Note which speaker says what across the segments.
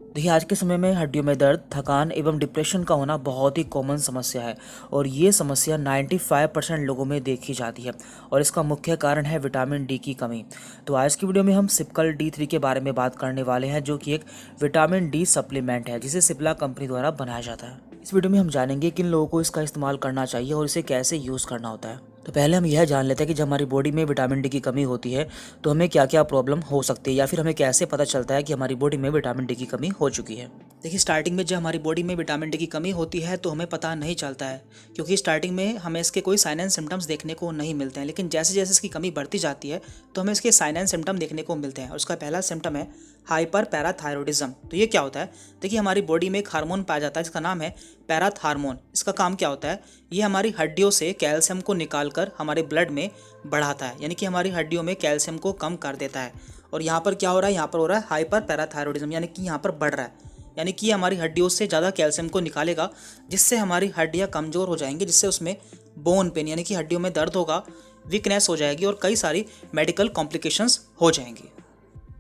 Speaker 1: देखिए, आज के समय में हड्डियों में दर्द, थकान एवं डिप्रेशन का होना बहुत ही कॉमन समस्या है और ये समस्या 95% लोगों में देखी जाती है और इसका मुख्य कारण है विटामिन डी की कमी। तो आज की वीडियो में हम सिप्कल D3 के बारे में बात करने वाले हैं, जो कि एक विटामिन डी सप्लीमेंट है जिसे सिप्ला कंपनी द्वारा बनाया जाता है। इस वीडियो में हम जानेंगे किन लोगों को इसका इस्तेमाल करना चाहिए और इसे कैसे यूज़ करना होता है। तो पहले हम यह जान लेते हैं कि जब हमारी बॉडी में विटामिन डी की कमी होती है तो हमें क्या क्या प्रॉब्लम हो सकती है या फिर हमें कैसे पता चलता है कि हमारी बॉडी में विटामिन डी की कमी हो चुकी है। देखिए, स्टार्टिंग में जब हमारी बॉडी में विटामिन डी की कमी होती है तो हमें पता नहीं चलता है, क्योंकि स्टार्टिंग में हमें इसके कोई साइन एंड सिम्टम्स देखने को नहीं मिलते हैं। लेकिन जैसे जैसे इसकी कमी बढ़ती जाती है तो हमें इसके साइन एंड सिम्टम देखने को मिलते हैं और उसका पहला सिम्टम है हाइपर पैराथायरॉयडिज्म। तो ये क्या होता है? देखिए, हमारी बॉडी में एक हार्मोन पाया जाता है जिसका नाम है पैराथार्मोन। इसका काम क्या होता है? ये हमारी हड्डियों से कैल्शियम को निकालकर हमारे ब्लड में बढ़ाता है, यानी कि हमारी हड्डियों में कैल्शियम को कम कर देता है। और यहाँ पर क्या हो रहा है? यहाँ पर हो रहा है हाइपर पैराथायरॉयडिज्म, यानी कि यहाँ पर बढ़ रहा है, यानी कि हमारी हड्डियों से ज़्यादा कैल्शियम को निकालेगा जिससे हमारी हड्डियाँ कमज़ोर हो जाएंगी, जिससे उसमें बोन पेन यानी कि हड्डियों में दर्द होगा, वीकनेस हो जाएगी और कई सारी मेडिकल कॉम्प्लिकेशंस हो जाएंगी।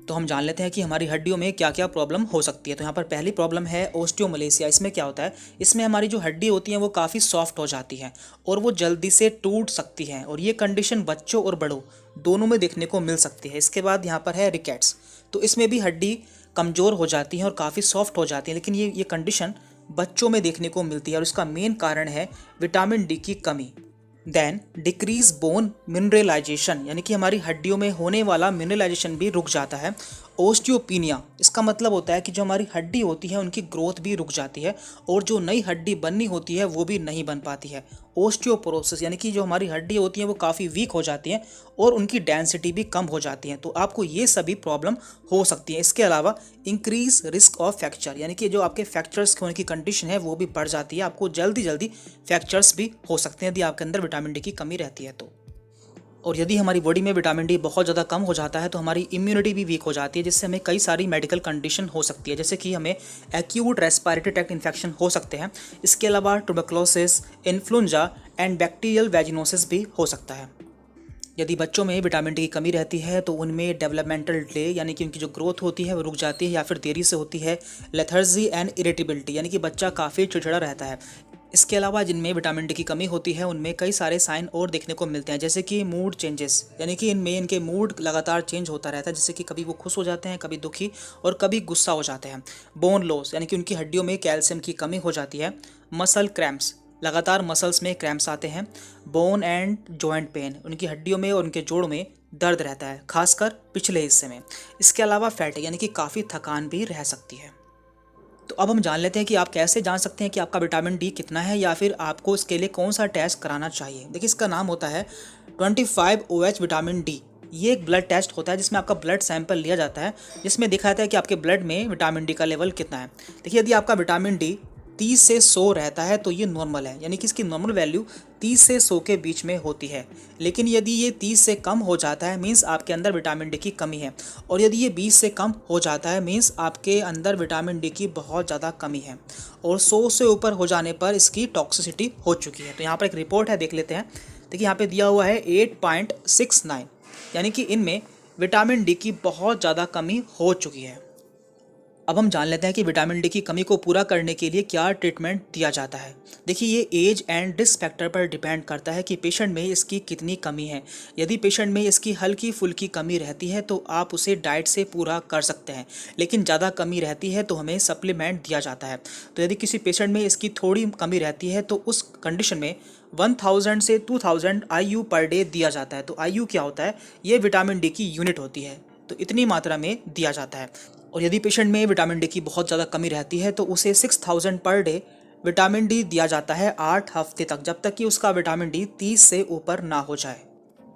Speaker 1: तो हम जान लेते हैं कि हमारी हड्डियों में क्या क्या प्रॉब्लम हो सकती है। तो यहाँ पर पहली प्रॉब्लम है ओस्टियोमलेशिया। इसमें क्या होता है? इसमें हमारी जो हड्डी होती हैं वो काफ़ी सॉफ्ट हो जाती हैं और वो जल्दी से टूट सकती हैं और ये कंडीशन बच्चों और बड़ों दोनों में देखने को मिल सकती है। इसके बाद यहाँ पर है रिकेट्स। तो इसमें भी हड्डी कमज़ोर हो जाती हैं और काफ़ी सॉफ्ट हो जाती हैं, लेकिन ये कंडीशन बच्चों में देखने को मिलती है और इसका मेन कारण है विटामिन डी की कमी। देन डिक्रीज बोन मिनरलाइजेशन, यानी कि हमारी हड्डियों में होने वाला मिनरलाइजेशन भी रुक जाता है। ओस्टियोपीनिया, इसका मतलब होता है कि जो हमारी हड्डी होती है उनकी ग्रोथ भी रुक जाती है और जो नई हड्डी बननी होती है वो भी नहीं बन पाती है। ओस्टियोपोरोसिस, यानी कि जो हमारी हड्डी होती है वो काफ़ी वीक हो जाती हैं और उनकी डेंसिटी भी कम हो जाती है। तो आपको ये सभी प्रॉब्लम हो सकती है। इसके अलावा इंक्रीज रिस्क ऑफ फ्रैक्चर, यानी कि जो आपके फ्रैक्चर्स होने की कंडीशन है वो भी बढ़ जाती है। आपको जल्दी जल्दी फ्रैक्चर्स भी हो सकते हैं यदि आपके अंदर विटामिन डी की कमी रहती है तो। और यदि हमारी बॉडी में विटामिन डी बहुत ज़्यादा कम हो जाता है तो हमारी इम्यूनिटी भी वीक हो जाती है, जिससे हमें कई सारी मेडिकल कंडीशन हो सकती है, जैसे कि हमें एक्यूट रेस्पिरेटरी ट्रैक्ट इन्फेक्शन हो सकते हैं। इसके अलावा tuberculosis, influenza and bacterial vaginosis भी हो सकता है। यदि बच्चों में विटामिन डी की कमी रहती है तो उनमें डेवलपमेंटल डिले, यानी कि उनकी जो ग्रोथ होती है वो रुक जाती है या फिर देरी से होती है। लेथर्जी एंड इरिटेबिलिटी, यानी कि बच्चा काफ़ी चिड़चिड़ा रहता है। इसके अलावा जिनमें विटामिन डी की कमी होती है उनमें कई सारे साइन और देखने को मिलते हैं, जैसे कि मूड चेंजेस, यानी कि इनमें इनके मूड लगातार चेंज होता रहता है, जैसे कि कभी वो खुश हो जाते हैं, कभी दुखी और कभी गुस्सा हो जाते हैं। बोन लॉस, यानी कि उनकी हड्डियों में कैल्शियम की कमी हो जाती है। मसल क्रैम्प्स, लगातार मसल्स में क्रैम्प्स आते हैं। बोन एंड जॉइंट पेन, उनकी हड्डियों में और उनके जोड़ में दर्द रहता है, खासकर पिछले हिस्से में। इसके अलावा फैटिग, यानी कि काफ़ी थकान भी रह सकती है। तो अब हम जान लेते हैं कि आप कैसे जान सकते हैं कि आपका विटामिन डी कितना है या फिर आपको इसके लिए कौन सा टेस्ट कराना चाहिए। देखिए, इसका नाम होता है 25OH विटामिन डी। ये एक ब्लड टेस्ट होता है जिसमें आपका ब्लड सैंपल लिया जाता है, जिसमें दिखाता है कि आपके ब्लड में विटामिन डी का लेवल कितना है। देखिए, यदि आपका विटामिन डी 30 से 100 रहता है तो ये नॉर्मल है, यानी कि इसकी नॉर्मल वैल्यू 30 से 100 के बीच में होती है। लेकिन यदि ये 30 से कम हो जाता है मीन्स आपके अंदर विटामिन डी की कमी है, और यदि ये 20 से कम हो जाता है मीन्स आपके अंदर विटामिन डी की बहुत ज़्यादा कमी है, और 100 से ऊपर हो जाने पर इसकी टॉक्सिसिटी हो चुकी है। तो यहाँ पर एक रिपोर्ट है, देख लेते हैं। देखिए, यहाँ पे दिया हुआ है 8.69, यानी कि इनमें विटामिन डी की बहुत ज़्यादा कमी हो चुकी है। अब हम जान लेते हैं कि विटामिन डी की कमी को पूरा करने के लिए क्या ट्रीटमेंट दिया जाता है। देखिए, ये एज एंड रिस्क फैक्टर पर डिपेंड करता है कि पेशेंट में इसकी कितनी कमी है। यदि पेशेंट में इसकी हल्की फुल्की कमी रहती है तो आप उसे डाइट से पूरा कर सकते हैं, लेकिन ज़्यादा कमी रहती है तो हमें सप्लीमेंट दिया जाता है। तो यदि किसी पेशेंट में इसकी थोड़ी कमी रहती है तो उस कंडीशन में 1000 से 2000 IU पर डे दिया जाता है। तो IU क्या होता है? ये विटामिन डी की यूनिट होती है, तो इतनी मात्रा में दिया जाता है। और यदि पेशेंट में विटामिन डी की बहुत ज़्यादा कमी रहती है तो उसे 6000 पर डे विटामिन डी दिया जाता है 8 हफ्ते तक, जब तक कि उसका विटामिन डी 30 से ऊपर ना हो जाए।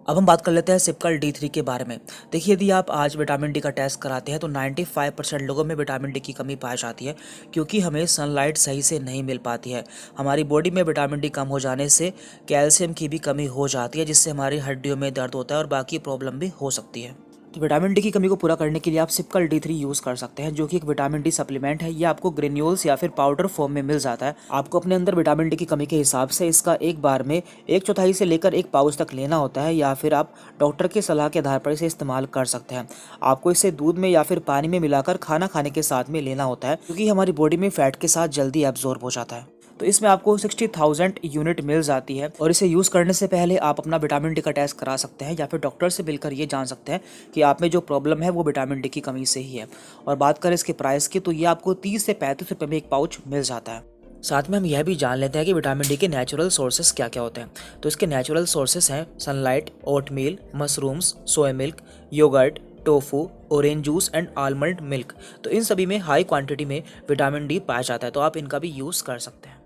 Speaker 1: अब हम बात कर लेते हैं सिप्कल D3 के बारे में। देखिए, यदि आप आज विटामिन डी का टेस्ट कराते हैं तो 95% लोगों में विटामिन डी की कमी पाई जाती है, क्योंकि हमें सनलाइट सही से नहीं मिल पाती है। हमारी बॉडी में विटामिन डी कम हो जाने से कैल्शियम की भी कमी हो जाती है, जिससे हमारी हड्डियों में दर्द होता है और बाकी प्रॉब्लम भी हो सकती है। तो विटामिन डी की कमी को पूरा करने के लिए आप सिपकल D3 यूज़ कर सकते हैं, जो कि एक विटामिन डी सप्लीमेंट है। ये आपको ग्रेन्यूल्स या फिर पाउडर फॉर्म में मिल जाता है। आपको अपने अंदर विटामिन डी की कमी के हिसाब से इसका एक बार में 1/4 से लेकर 1 पाउच तक लेना होता है, या फिर आप डॉक्टर की सलाह के आधार पर इसे इस्तेमाल कर सकते हैं। आपको इसे दूध में या फिर पानी में मिलाकर खाना खाने के साथ में लेना होता है, क्योंकि हमारी बॉडी में फैट के साथ जल्दी एब्जॉर्ब हो जाता है। तो इसमें आपको 60,000 यूनिट मिल जाती है, और इसे यूज़ करने से पहले आप अपना विटामिन डी का टेस्ट करा सकते हैं, या फिर डॉक्टर से मिलकर ये जान सकते हैं कि आप में जो प्रॉब्लम है वो विटामिन डी की कमी से ही है। और बात करें इसके प्राइस की, तो ये आपको 30 से 35 रुपये में एक पाउच मिल जाता है। साथ में हम यह भी जान लेते हैं कि विटामिन डी के नेचुरल सोर्सेस क्या क्या होते हैं। तो इसके नेचुरल सोर्सेस हैं sunlight, oatmeal, mushrooms, soya milk, yogurt, tofu, orange juice and almond milk. तो इन सभी में हाई क्वांटिटी में विटामिन डी पाया जाता है, तो आप इनका भी यूज़ कर सकते हैं।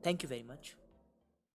Speaker 1: Thank you very much.